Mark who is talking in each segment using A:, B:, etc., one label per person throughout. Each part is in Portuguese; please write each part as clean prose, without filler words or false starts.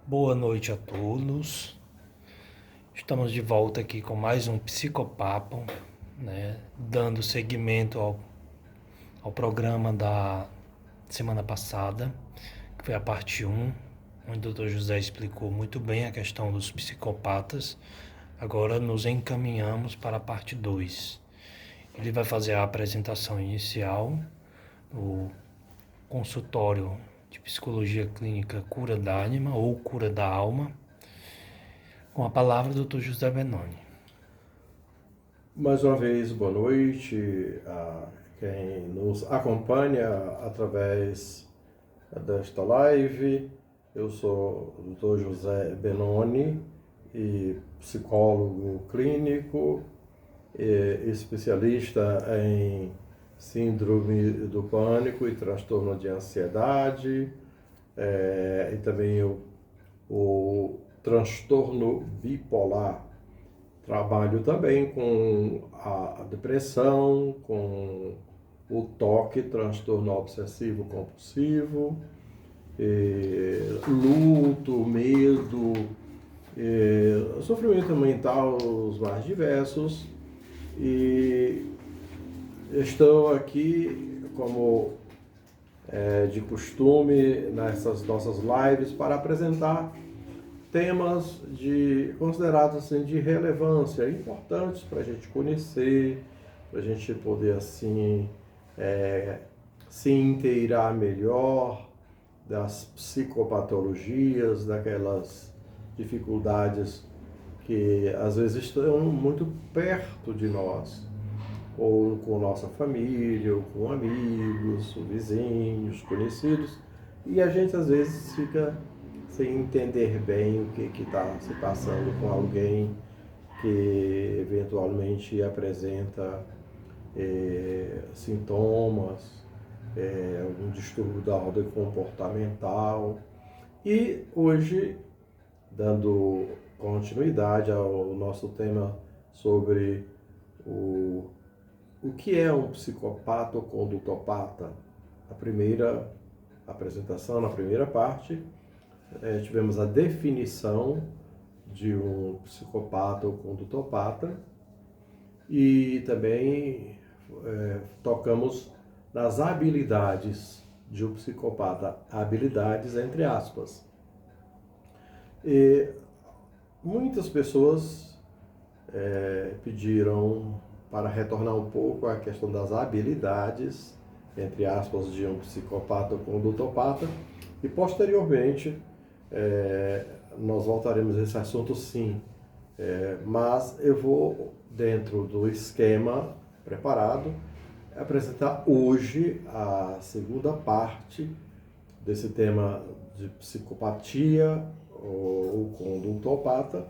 A: Boa noite a todos. Estamos de volta aqui com mais um Psicopapo, né? Dando seguimento ao programa da semana passada, que foi a parte um, onde o Dr. José explicou muito bem a questão dos psicopatas. Agora nos encaminhamos para a parte 2. Ele vai fazer a apresentação inicial, o consultório de psicologia clínica Cura da Ânima ou Cura da Alma, com a palavra do Dr. José Benoni.
B: Mais uma vez, boa noite a quem nos acompanha através desta live. Eu sou o Dr. José Benoni, e psicólogo clínico, especialista em síndrome do pânico e transtorno de ansiedade, e também o transtorno bipolar. Trabalho também com a depressão, com o TOC, transtorno obsessivo compulsivo, luto, medo, sofrimento mental os mais diversos. E estou aqui, como de costume, nessas nossas lives para apresentar temas considerados assim, de relevância, importantes para a gente conhecer, para a gente poder assim se inteirar melhor das psicopatologias, daquelas dificuldades que às vezes estão muito perto de nós, ou com nossa família, ou com amigos, vizinhos, conhecidos, e a gente às vezes fica sem entender bem o que está se passando com alguém que eventualmente apresenta sintomas, algum distúrbio da ordem comportamental. E hoje, dando continuidade ao nosso tema sobre o que é um psicopata ou condutopata, a primeira apresentação, na primeira parte, tivemos a definição de um psicopata ou condutopata e também tocamos nas habilidades de um psicopata, habilidades entre aspas. E muitas pessoas pediram para retornar um pouco à questão das habilidades, entre aspas, de um psicopata ou condutopata, e posteriormente nós voltaremos a esse assunto sim, mas eu vou, dentro do esquema preparado, apresentar hoje a segunda parte desse tema de psicopatia ou condutopata,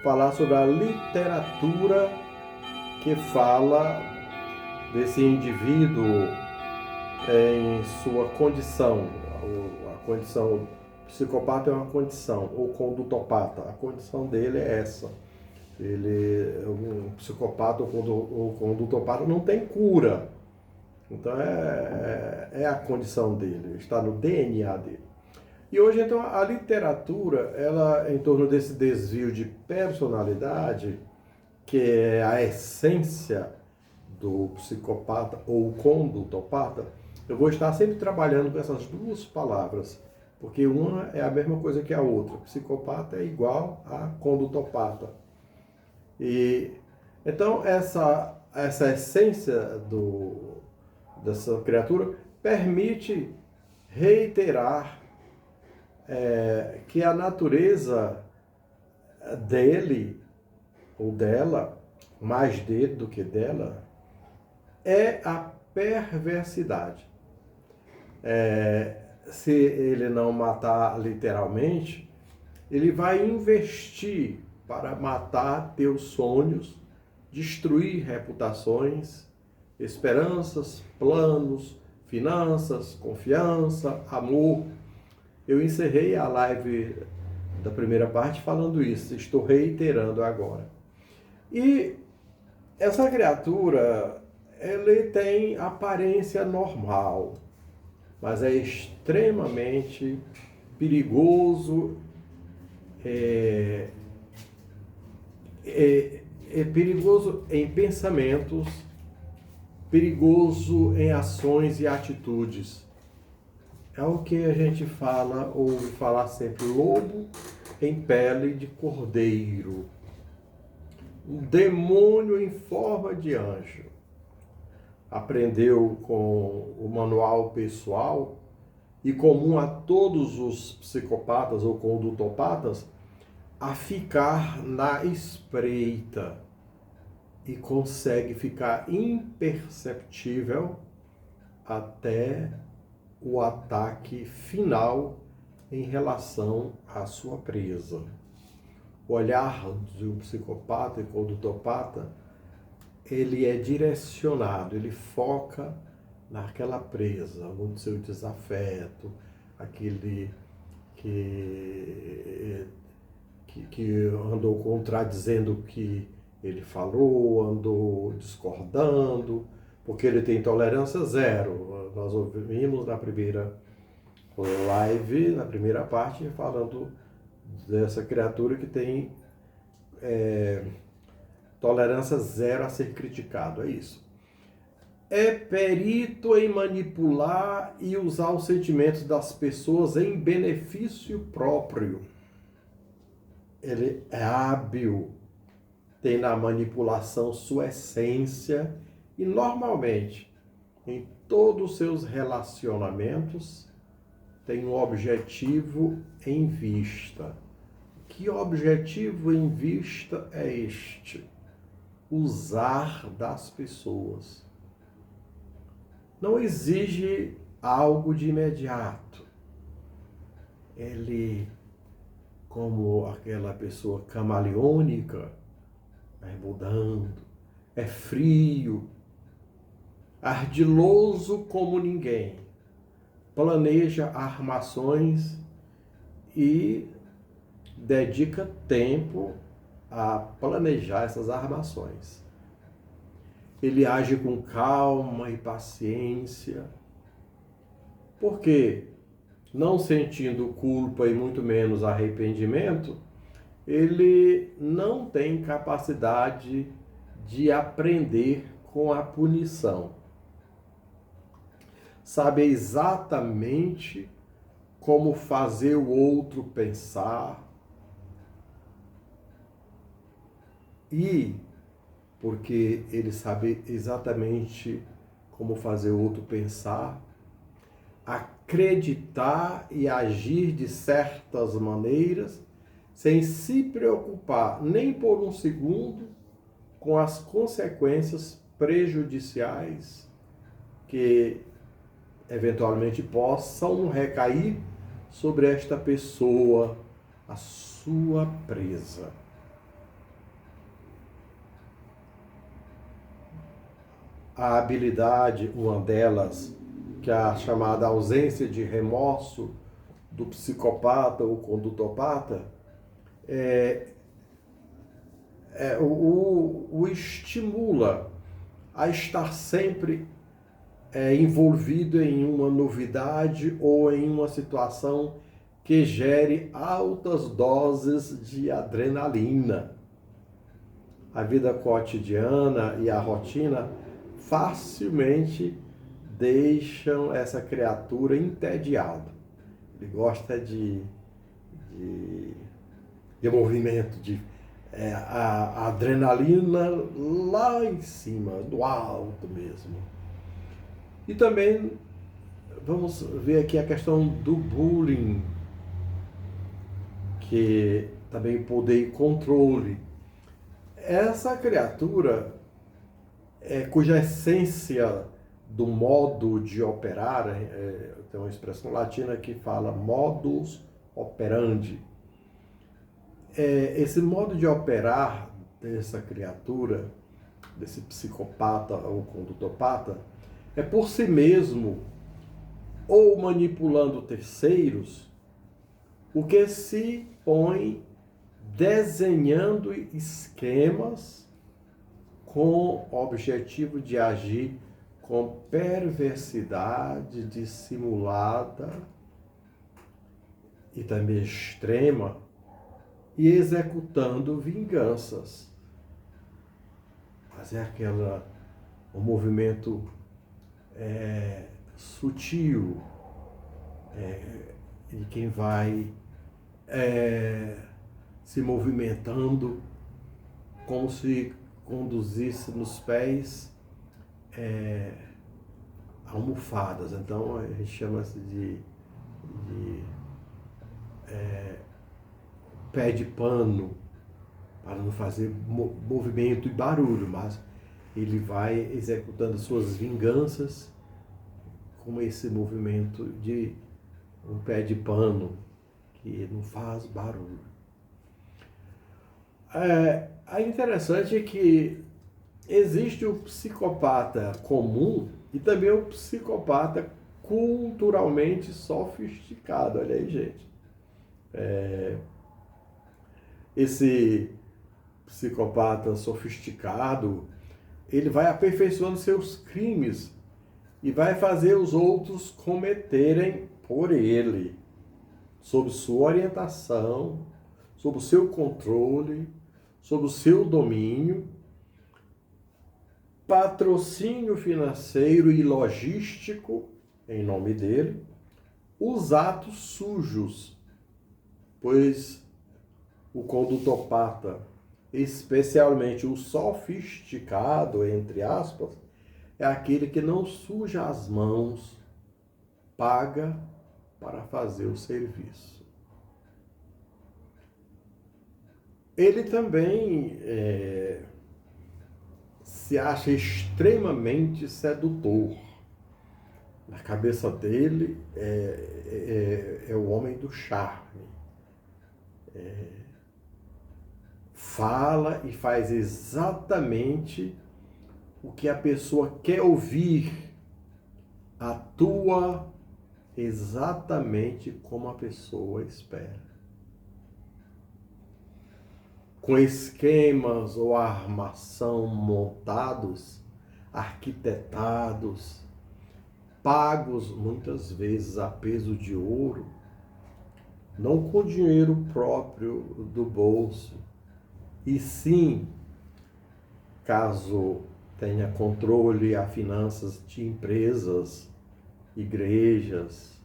B: falar sobre a literatura que fala desse indivíduo em sua condição, a condição psicopata é uma condição, ou condutopata, a condição dele é essa. Um psicopata ou condutopata não tem cura. Então é a condição dele, está no DNA dele. E hoje, então, a literatura, ela, em torno desse desvio de personalidade, que é a essência do psicopata ou condutopata, eu vou estar sempre trabalhando com essas duas palavras, porque uma é a mesma coisa que a outra. Psicopata é igual a condutopata. E então essa essência dessa criatura permite reiterar que a natureza dele ou dela, mais dele do que dela, é a perversidade. Se ele não matar literalmente, ele vai investir para matar teus sonhos, destruir reputações, esperanças, planos, finanças, confiança, amor. Eu encerrei a live da primeira parte falando isso, estou reiterando agora. E essa criatura, ele tem aparência normal, mas é extremamente perigoso é, é perigoso em pensamentos, perigoso em ações e atitudes. É o que a gente fala, ouve falar sempre, lobo em pele de cordeiro. Um demônio em forma de anjo. Aprendeu com o manual pessoal e comum a todos os psicopatas ou condutopatas a ficar na espreita e consegue ficar imperceptível até o ataque final em relação à sua presa. O olhar do psicopata e condutopata, ele é direcionado, ele foca naquela presa, no seu desafeto, aquele que andou contradizendo o que ele falou, andou discordando, porque ele tem tolerância zero. Nós ouvimos na primeira live, na primeira parte, falando dessa criatura que tem tolerância zero a ser criticado, é isso. É perito em manipular e usar os sentimentos das pessoas em benefício próprio. Ele é hábil, tem na manipulação sua essência e normalmente em todos os seus relacionamentos tem um objetivo em vista. Que objetivo em vista é este? Usar das pessoas. Não exige algo de imediato. Ele, como aquela pessoa camaleônica, vai mudando, é frio, ardiloso como ninguém, planeja armações e dedica tempo a planejar essas armações. Ele age com calma e paciência, porque, não sentindo culpa e muito menos arrependimento, ele não tem capacidade de aprender com a punição. Sabe exatamente como fazer o outro pensar e, porque ele sabe exatamente como fazer o outro pensar, acreditar e agir de certas maneiras, sem se preocupar nem por um segundo com as consequências prejudiciais que eventualmente possam recair sobre esta pessoa, a sua presa. A habilidade, uma delas, que é a chamada ausência de remorso do psicopata ou condutopata, o estimula a estar sempre envolvido em uma novidade ou em uma situação que gere altas doses de adrenalina. A vida cotidiana e a rotina facilmente deixam essa criatura entediada. Ele gosta de movimento, a adrenalina lá em cima, do alto mesmo. E também vamos ver aqui a questão do bullying, que também poder e controle. Essa criatura, cuja essência do modo de operar, tem uma expressão latina que fala modus operandi. Esse modo de operar dessa criatura, desse psicopata ou condutopata, é por si mesmo ou manipulando terceiros, o que se põe desenhando esquemas com o objetivo de agir com perversidade dissimulada e também extrema e executando vinganças. Fazer um movimento sutil, de quem vai se movimentando como se conduzisse nos pés almofadas. Então a gente chama-se de pé de pano, para não fazer movimento e barulho, mas ele vai executando suas vinganças com esse movimento de um pé de pano que não faz barulho. É interessante que existe o psicopata comum e também o psicopata culturalmente sofisticado. Olha aí, gente. Esse psicopata sofisticado, ele vai aperfeiçoando seus crimes e vai fazer os outros cometerem por ele, sob sua orientação, sob o seu controle, sob o seu domínio, patrocínio financeiro e logístico em nome dele, os atos sujos, pois o condutopata, especialmente o sofisticado, entre aspas, é aquele que não suja as mãos, paga para fazer o serviço. Ele também se acha extremamente sedutor. Na cabeça dele é o homem do charme. Fala e faz exatamente o que a pessoa quer ouvir, atua exatamente como a pessoa espera. Com esquemas ou armação montados, arquitetados, pagos muitas vezes a peso de ouro, não com dinheiro próprio do bolso, e sim, caso tenha controle a finanças de empresas, igrejas,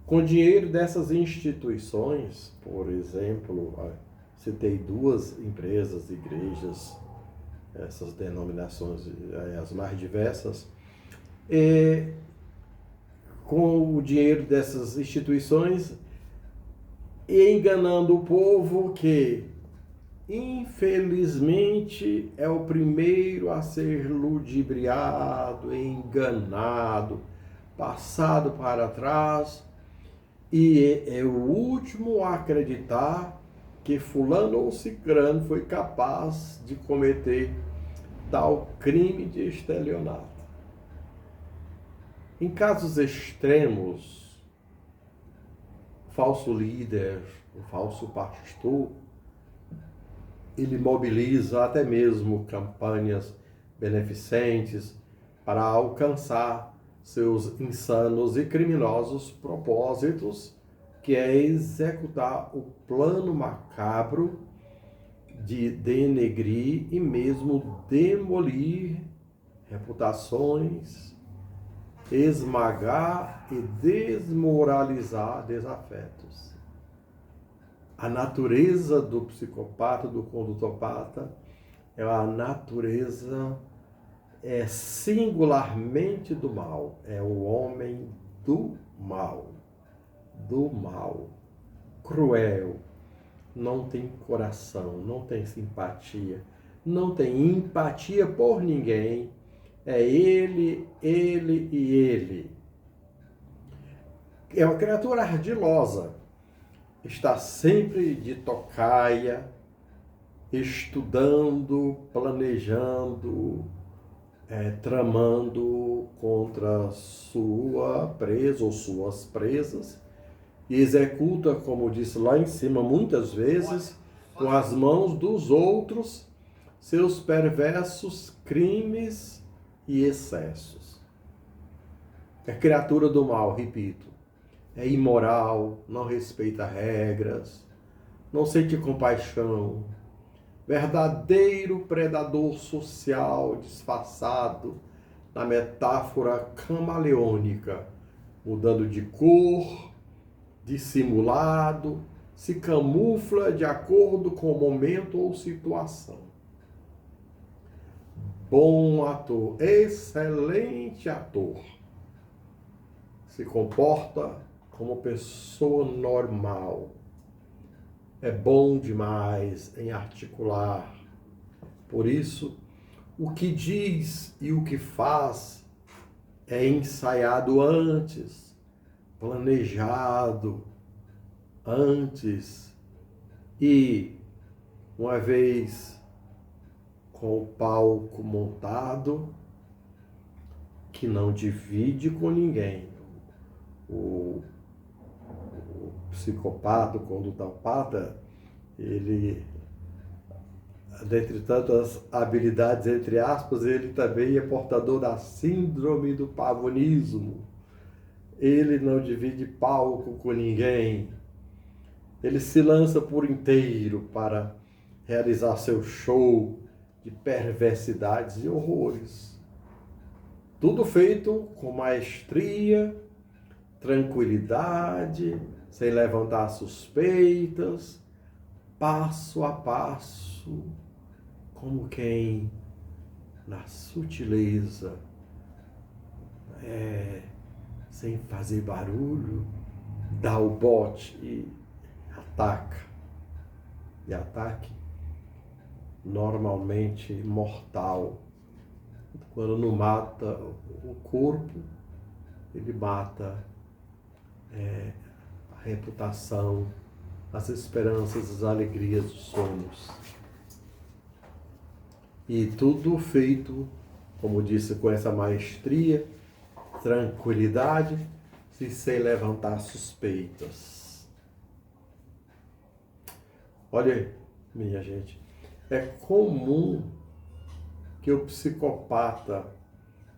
B: com dinheiro dessas instituições, por exemplo, citei 2 empresas, igrejas, essas denominações, as mais diversas, com o dinheiro dessas instituições, enganando o povo que, infelizmente, é o primeiro a ser ludibriado, enganado, passado para trás, e é o último a acreditar que fulano ou cicrano foi capaz de cometer tal crime de estelionato. Em casos extremos, o falso líder, o falso pastor, ele mobiliza até mesmo campanhas beneficentes para alcançar seus insanos e criminosos propósitos, que é executar o plano macabro de denegrir e mesmo demolir reputações, esmagar e desmoralizar desafetos. A natureza do psicopata, do condutopata, é a natureza singularmente do mal. É o homem do mal, cruel, não tem coração, não tem simpatia, não tem empatia por ninguém. É ele e ele. É uma criatura ardilosa. Está sempre de tocaia, estudando, planejando, tramando contra sua presa ou suas presas, e executa, como disse lá em cima, muitas vezes, com as mãos dos outros, seus perversos crimes e excessos. É criatura do mal, repito. É imoral, não respeita regras, não sente compaixão. Verdadeiro predador social disfarçado na metáfora camaleônica, mudando de cor, dissimulado, se camufla de acordo com o momento ou situação. Bom ator, excelente ator. Se comporta como pessoa normal. É bom demais em articular. Por isso, o que diz e o que faz é ensaiado antes, planejado antes e, uma vez com o palco montado, que não divide com ninguém. O psicopata, o condutopata, ele, dentre tantas habilidades, entre aspas, ele também é portador da síndrome do pavonismo. Ele não divide palco com ninguém. Ele se lança por inteiro para realizar seu show de perversidades e horrores. Tudo feito com maestria, tranquilidade, sem levantar suspeitas, passo a passo, como quem, na sutileza, sem fazer barulho, dá o bote e ataca. E ataque normalmente mortal. Quando não mata o corpo, ele mata a reputação, as esperanças, as alegrias dos sonhos. E tudo feito, como disse, com essa maestria, tranquilidade e sem levantar suspeitas. Olha, minha gente, é comum que o psicopata,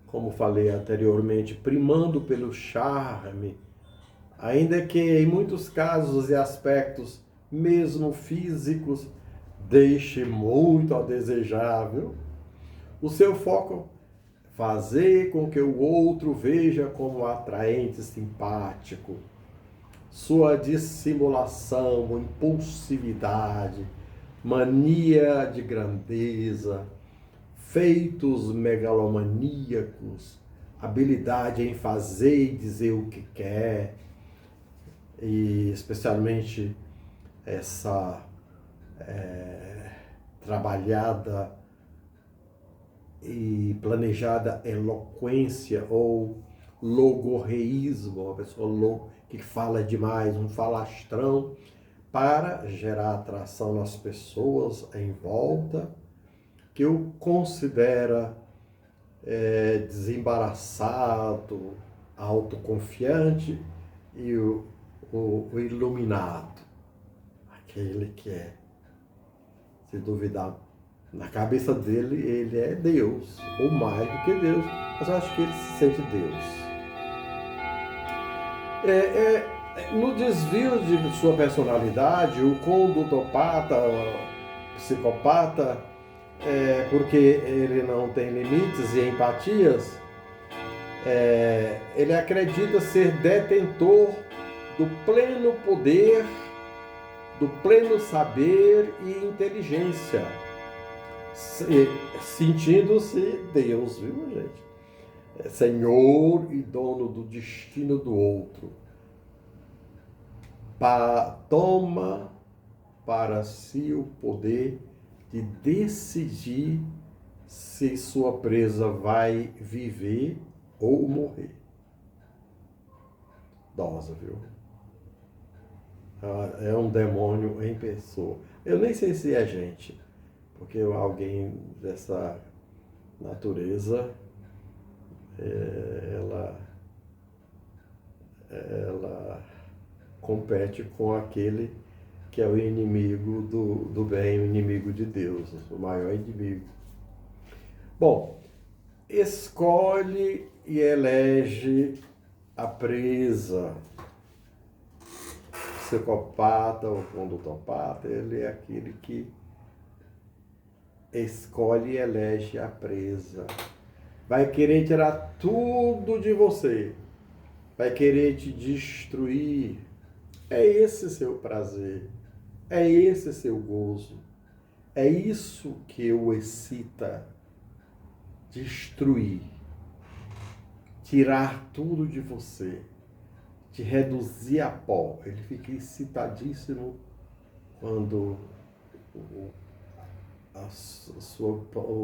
B: como falei anteriormente, primando pelo charme, ainda que em muitos casos e aspectos, mesmo físicos, deixe muito a desejável, o seu foco é fazer com que o outro veja como atraente e simpático. Sua dissimulação, impulsividade, mania de grandeza, feitos megalomaníacos, habilidade em fazer e dizer o que quer, e especialmente essa trabalhada e planejada eloquência ou logorreísmo, uma pessoa que fala demais, um falastrão, para gerar atração nas pessoas em volta, que o considera desembaraçado, autoconfiante e o iluminado, aquele que é, se duvidar, na cabeça dele, ele é Deus, ou mais do que Deus, mas eu acho que ele se sente Deus. No desvio de sua personalidade, o condutopata, o psicopata, porque ele não tem limites e empatias, ele acredita ser detentor do pleno poder, do pleno saber e inteligência, sentindo-se Deus, viu, gente? Senhor e dono do destino do outro. Toma para si o poder de decidir se sua presa vai viver ou morrer. Dosa, viu? É um demônio em pessoa. Eu nem sei se é gente, porque alguém dessa natureza, ela compete com aquele que é o inimigo do bem, o inimigo de Deus, o maior inimigo. Bom, escolhe e elege a presa. psicopata ou condutopata, ele é aquele que escolhe e elege a presa. Vai querer tirar tudo de você. Vai querer te destruir. É esse seu prazer. É esse seu gozo. É isso que o excita. Destruir. Tirar tudo de você. Te reduzir a pó. Ele fica excitadíssimo quando o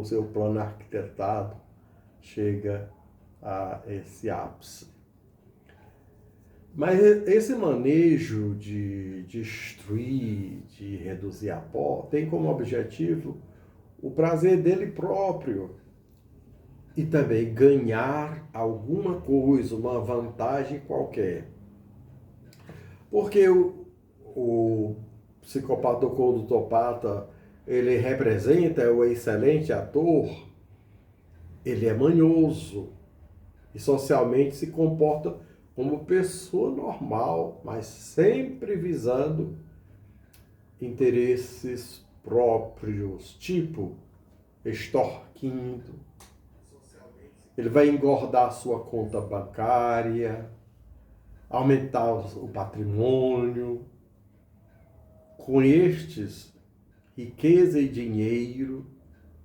B: seu plano arquitetado chega a esse ápice. Mas esse manejo de destruir, de reduzir a pó, tem como objetivo o prazer dele próprio e também ganhar alguma coisa, uma vantagem qualquer. Porque o psicopata ou condutopata, ele representa o excelente ator, ele é manhoso e socialmente se comporta como pessoa normal, mas sempre visando interesses próprios, tipo extorquindo. Ele vai engordar a sua conta bancária, aumentar o patrimônio. Com estes, riqueza e dinheiro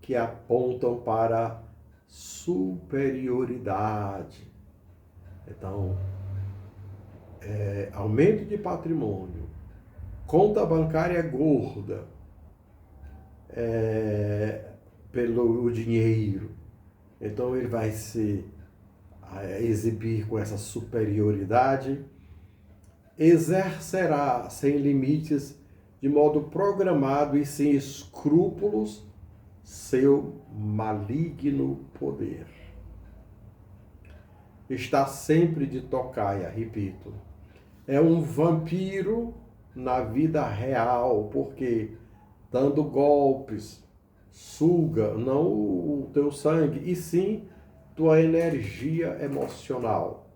B: que apontam para superioridade. Então, aumento de patrimônio, conta bancária gorda, pelo dinheiro. Então ele vai se exibir com essa superioridade, exercerá sem limites, de modo programado e sem escrúpulos, seu maligno poder. Está sempre de tocaia, repito. É um vampiro na vida real, porque dando golpes, suga não o teu sangue, e sim tua energia emocional.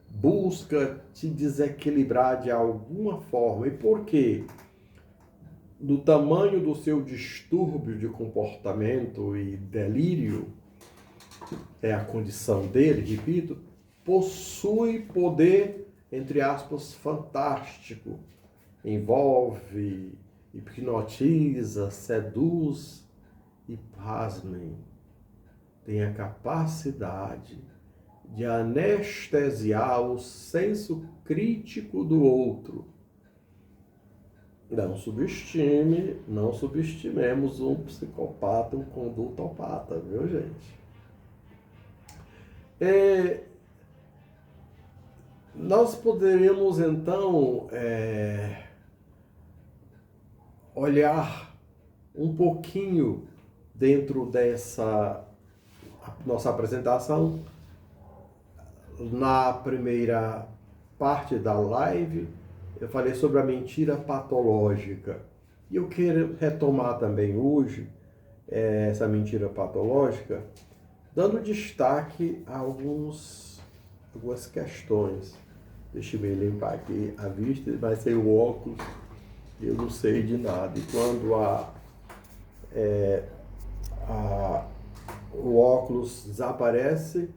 B: Busca te desequilibrar de alguma forma. E por quê? Do tamanho do seu distúrbio de comportamento e delírio, é a condição dele, repito, possui poder, entre aspas, fantástico. Envolve, hipnotiza, seduz e, pasmem, tem a capacidade de anestesiar o senso crítico do outro. Não subestimemos um psicopata, um condutopata, viu, gente? Nós poderíamos, então, olhar um pouquinho dentro dessa nossa apresentação. Na primeira parte da live, eu falei sobre a mentira patológica. E eu quero retomar também hoje essa mentira patológica, dando destaque a algumas questões. Deixa eu limpar aqui a vista, vai ser o óculos, eu não sei de nada. E quando o óculos desaparece,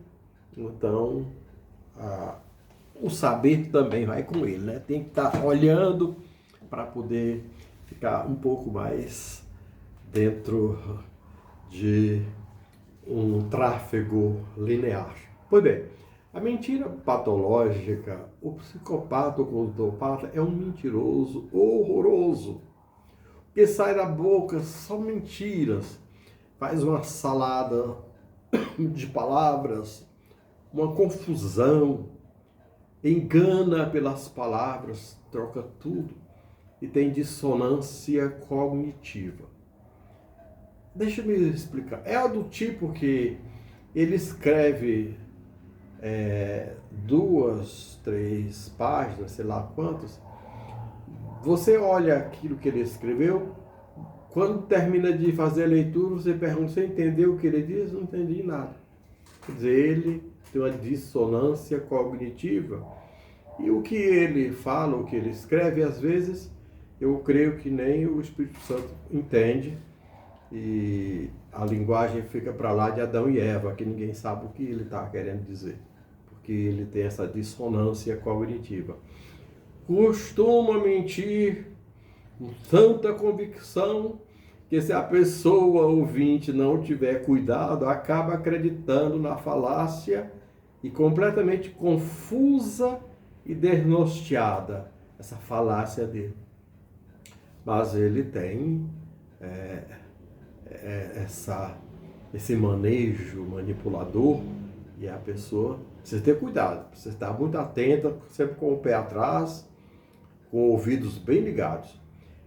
B: então o saber também vai com ele, né? Tem que estar olhando para poder ficar um pouco mais dentro de um tráfego linear. Pois bem, a mentira patológica, o psicopata ou condutopata é um mentiroso horroroso, que sai da boca só mentiras, faz uma salada de palavras, uma confusão, engana pelas palavras, troca tudo e tem dissonância cognitiva. Deixa eu me explicar. É do tipo que ele escreve 2, 3 páginas, sei lá quantas. Você olha aquilo que ele escreveu, quando termina de fazer a leitura, você pergunta, você entendeu o que ele diz? Não entendi nada. Quer dizer, ele tem uma dissonância cognitiva E o que ele fala, o que ele escreve, às vezes, eu creio que nem o Espírito Santo entende, e a linguagem fica para lá de Adão e Eva, que ninguém sabe o que ele está querendo dizer, porque ele tem essa dissonância cognitiva. Costuma mentir com tanta convicção que, se a pessoa ouvinte não tiver cuidado, acaba acreditando na falácia e completamente confusa e desnorteada essa falácia dele. Mas ele tem esse manejo manipulador, e a pessoa precisa ter cuidado, precisa estar muito atenta, sempre com o pé atrás, com ouvidos bem ligados.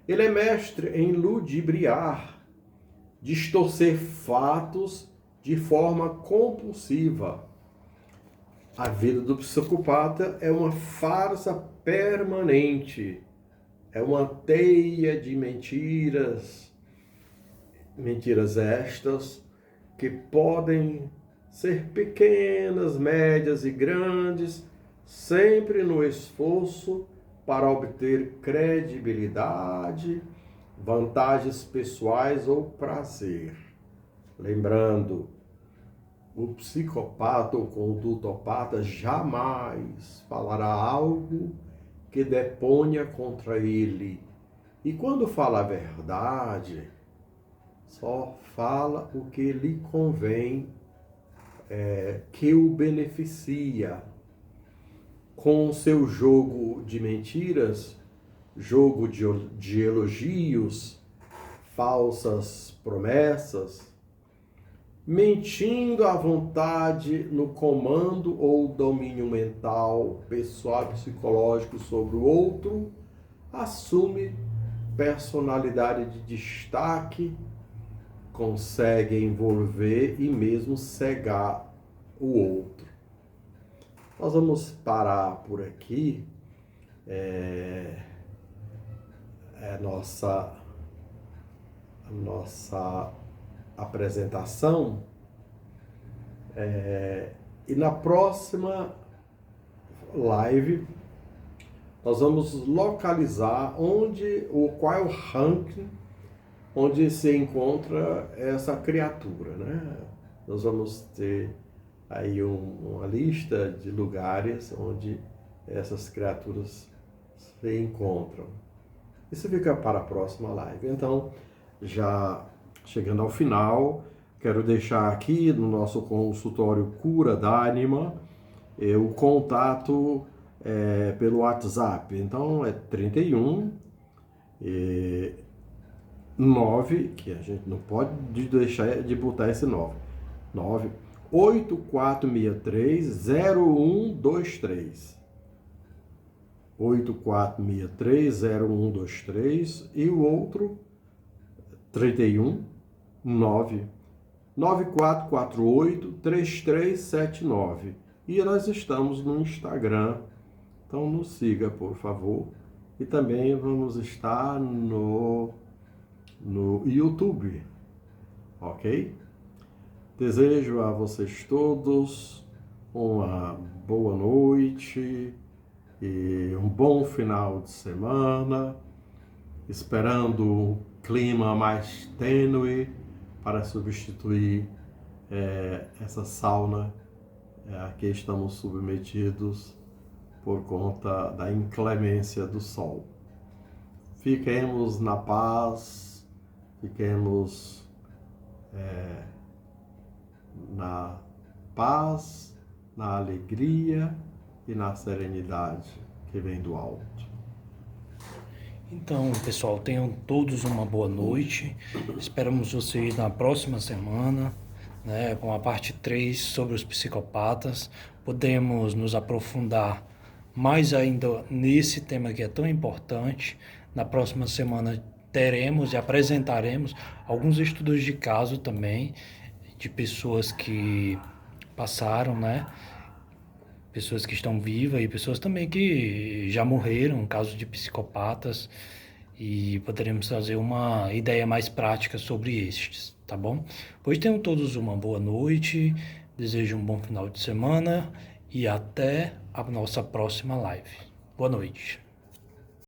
B: Ele é mestre em ludibriar, distorcer fatos de forma compulsiva. A vida do psicopata é uma farsa permanente, é uma teia de mentiras, mentiras estas que podem ser pequenas, médias e grandes, sempre no esforço para obter credibilidade, vantagens pessoais ou prazer. Lembrando, o psicopata ou condutopata jamais falará algo que deponha contra ele. E quando fala a verdade, só fala o que lhe convém, que o beneficia. Com seu jogo de mentiras, jogo de elogios, falsas promessas, mentindo à vontade no comando ou domínio mental, pessoal, psicológico sobre o outro, assume personalidade de destaque, consegue envolver e mesmo cegar o outro. Nós vamos parar por aqui a nossa apresentação, e na próxima live nós vamos localizar qual é o ranking onde se encontra essa criatura, né? Nós vamos ter aí uma lista de lugares onde essas criaturas se encontram. Isso fica para a próxima live. Então, já chegando ao final, quero deixar aqui no nosso consultório Cura D'Anima o contato pelo WhatsApp. Então, é 31 9, que a gente não pode deixar de botar esse 9 8463-0123. 8463-0123 e o outro 31 9 9448-3379. E nós estamos no Instagram, então nos siga, por favor. E também vamos estar no YouTube, ok? Desejo a vocês todos uma boa noite e um bom final de semana, esperando um clima mais tênue para substituir essa sauna a que estamos submetidos por conta da inclemência do sol. Fiquemos na paz, fiquemos na paz, na alegria e na serenidade que vem do alto.
A: Então, pessoal, tenham todos uma boa noite. Esperamos vocês na próxima semana, né, com a parte 3 sobre os psicopatas. Podemos nos aprofundar mais ainda nesse tema que é tão importante. Na próxima semana teremos e apresentaremos alguns estudos de caso também, de pessoas que passaram, né? Pessoas que estão vivas e pessoas também que já morreram, casos de psicopatas, e poderemos fazer uma ideia mais prática sobre estes, tá bom? Pois tenham todos uma boa noite, desejo um bom final de semana e até a nossa próxima live. Boa noite.